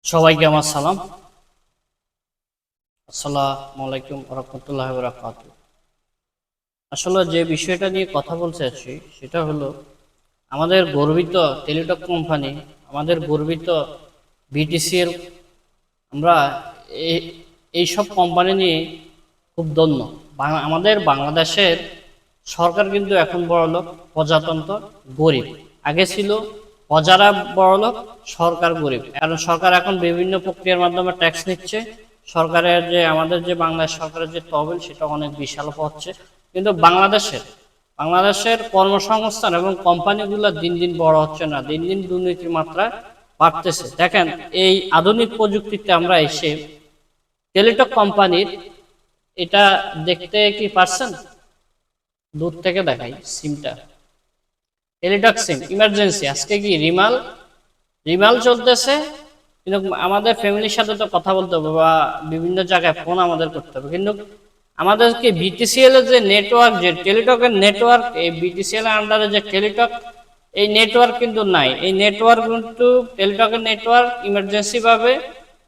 সবাইকে আমার সালাম। আসসালামু আলাইকুম রহমতুল্লাহ বারাকাতুহু। আসলে যে বিষয়টা নিয়ে কথা বলতে চাচ্ছি সেটা হলো আমাদের গর্বিত টেলিটক কোম্পানি, আমাদের গর্বিত বিটিসিএল। আমরা এই এইসব কোম্পানি নিয়ে খুব ধন্য। আমাদের বাংলাদেশের সরকার কিন্তু এখন বড়লোক, প্রজাতন্ত্র গরিব। আগে ছিল প্রজারা বড়লোক, সরকার গরিব। কারণ সরকার এখন বিভিন্ন প্রক্রিয়ার মাধ্যমে ট্যাক্স নিচ্ছে। সরকারের যে আমাদের যে বাংলাদেশ সরকারের যে তহবিল সেটা অনেক বিশাল হচ্ছে। কিন্তু বাংলাদেশের কর্মসংস্থান এবং কোম্পানিগুলো দিন দিন বড় হচ্ছে না, দিন দিন দুর্নীতির মাত্রা বাড়তেছে। দেখেন, এই আধুনিক প্রযুক্তিতে আমরা এসে টেলিটক কোম্পানির এটা দেখতে কি পারছেন? দূর থেকে দেখাই সিমটা, টেলিটক সিম ইমার্জেন্সি। আজকে কি রিমাল চলতেছে, কিন্তু আমাদের ফ্যামিলির সাথে তো কথা বলতে হবে বা বিভিন্ন জায়গায় ফোন আমাদের করতে হবে। কিন্তু আমাদেরকে বিটিসিএল এর যে নেটওয়ার্ক, যে টেলিটকের নেটওয়ার্ক, এই বিটিসিএল এর আন্ডারে যে টেলিটক, এই নেটওয়ার্ক কিন্তু নাই। এই নেটওয়ার্ক কিন্তু টেলিটকের নেটওয়ার্ক ইমার্জেন্সি ভাবে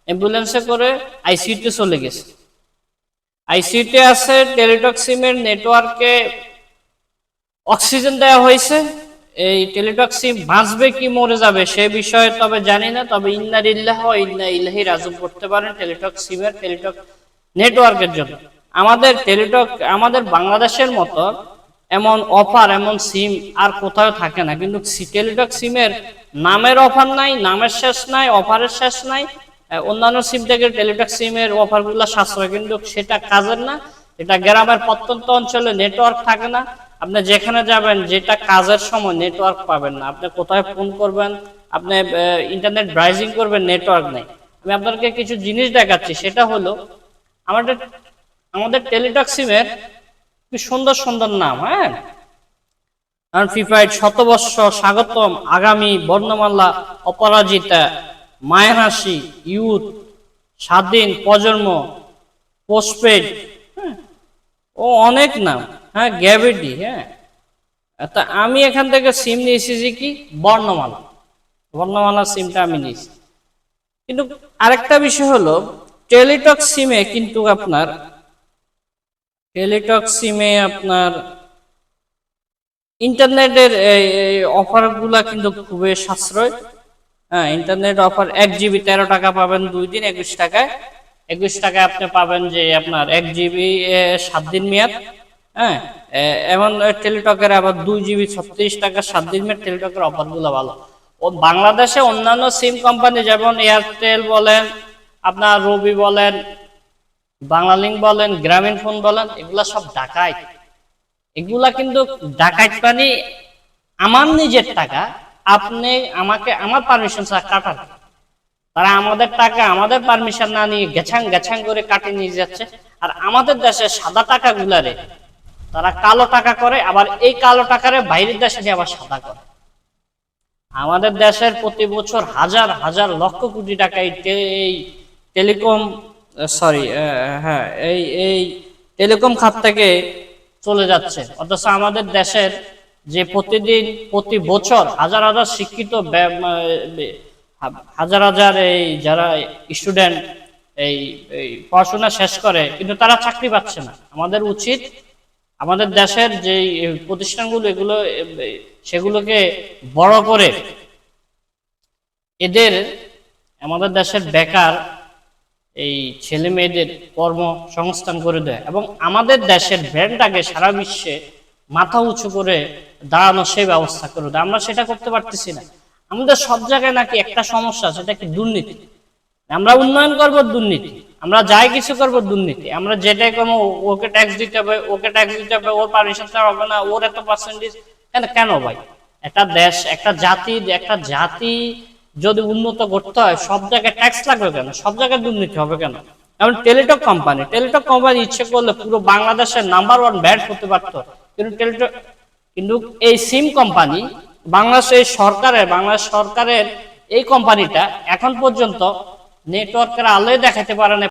অ্যাম্বুলেন্সে করে আইসিইউতে চলে গেছে। আইসিইউতে আছে, টেলিটক সিমের নেটওয়ার্কে অক্সিজেন দেওয়া হয়েছে। এই টেলিটক সিম বাঁচবে কি মরে যাবে সে বিষয়ে তবে জানি না, তবে ইন্না লিল্লাহ ওয়া ইন্না ইলাইহি রাজিউন করতে পারেন টেলিটক সিমের, টেলিটক নেটওয়ার্কের জন্য। আমাদের বাংলাদেশের মতো এমন অফার, এমন সিম আর কোথাও থাকে না। কিন্তু টেলিটক সিমের নামের অফার নাই, নামের শেষ নাই, অফারের শেষ নাই। অন্যান্য সিম থেকে টেলিটক সিমের অফারগুলো সাশ্রয়, কিন্তু সেটা কাজের না। এটা গ্রামের প্রত্যন্ত অঞ্চলে নেটওয়ার্ক থাকে না। আপনি যেখানে যাবেন, যেটা কাজের সময় নেটওয়ার্ক পাবেন না। আপনি কোথায় ফোন করবেন, আপনি ইন্টারনেট ব্রাউজিং করবেন, নেটওয়ার্ক নেই। আমি আপনাদেরকে কিছু জিনিস দেখাচ্ছি। সেটা হলো আমাদের টেলিটক সিমের কি সুন্দর সুন্দর নাম। হ্যাঁ, আনফিফাইড, শতবর্ষ, স্বাগতম, আগামী, বর্ণমালা, অপরাজিতা, মায়ের হাসি, ইউথ, স্বাধীন, প্রজন্ম, পোস্টপেড, ও অনেক নাম। হ্যাঁ, গ্র্যাভিটি। হ্যাঁ, তা আমি এখান থেকে সিম নিয়েছি যে কি বর্ণমালা সিমটা আমি নিয়েছি। কিন্তু আরেকটা বিষয় হলো টেলিটক সিমে কিন্তু আপনার ইন্টারনেটের অফার গুলা কিন্তু খুবই সাশ্রয়। হ্যাঁ, ইন্টারনেট অফার 1 জিবি 13 টাকা পাবেন 2 দিন, 21 টাকায় আপনি পাবেন যে আপনার 1 জিবি 7 দিন মেয়াদ। হ্যাঁ, এমন টেলিটকের আবার 2 জিবি 36 টাকা 7 দিন মেয়াদ। টেলিটকের অফার গুলো ভালো। ও বাংলাদেশে অন্যান্য সিম কোম্পানি যেমন এয়ারটেল বলেন, আপনার রবি বলেন, বাংলালিংক বলেন, গ্রামীণ ফোন বলেন, এগুলা সব ডাকাইত। এগুলা কিন্তু ডাকাইত মানে আমার নিজের টাকা আপনি আমাকে আমার পারমিশন ছাড়া কাটার। তারা আমাদের টাকা আমাদের পারমিশন না নিয়ে গেছাং গেছাং করে কাটে নিয়ে যাচ্ছে। আর আমাদের দেশে সাদা টাকা গুলারে তারা কালো টাকা করে, আবার এই কালো টাকারে বাইরের দেশে নিয়ে আবার সাদা করে। আমাদের দেশের প্রতি বছর হাজার হাজার লক্ষ কোটি টাকা এই টেলিকম সরি হ্যাঁ এই এই টেলিকম খাত থেকে চলে যাচ্ছে। অথচ আমাদের দেশের যে প্রতি বছর হাজার হাজার শিক্ষিত হাজার হাজার এই যারা স্টুডেন্ট এই পড়াশোনা শেষ করে, কিন্তু তারা চাকরি পাচ্ছে না। আমাদের উচিত আমাদের দেশের যে প্রতিষ্ঠানগুলো এগুলো সেগুলোকে বড় করে এদের আমাদের দেশের বেকার এই ছেলে মেয়েদের কর্মসংস্থান করে দেয় এবং আমাদের দেশের ব্র্যান্ডটাকে সারা বিশ্বে মাথা উঁচু করে দাঁড়ানো সেই ব্যবস্থা করে দেয়। আমরা সেটা করতে পারতেছি না। আমাদের সব জায়গায় নাকি একটা সমস্যা, সেটা কি দুর্নীতি। আমরা উন্নয়ন করব, দুর্নীতি। আমরা যাই কিছু করব, দুর্নীতি। আমরা যেটাই করবো ওকে ট্যাক্স দিতে হবে, ওর পারমিশন ছাড়া হবে না, ওর এত পার্সেন্টেজ। কেন ভাই? একটা দেশ, একটা জাতি যদি উন্নত করতে হয় সব জায়গায় ট্যাক্স লাগবে কেন? সব জায়গায় দুর্নীতি হবে কেন? যেমন টেলিটক কোম্পানি ইচ্ছে করলে পুরো বাংলাদেশের নাম্বার 1 ব্যাট হতে পারতো। কিন্তু এই সিম কোম্পানি বাংলাদেশ সরকারের এই কোম্পানিটা এখন পর্যন্ত নেটওয়ার্কের আলোয় দেখাতে পারে না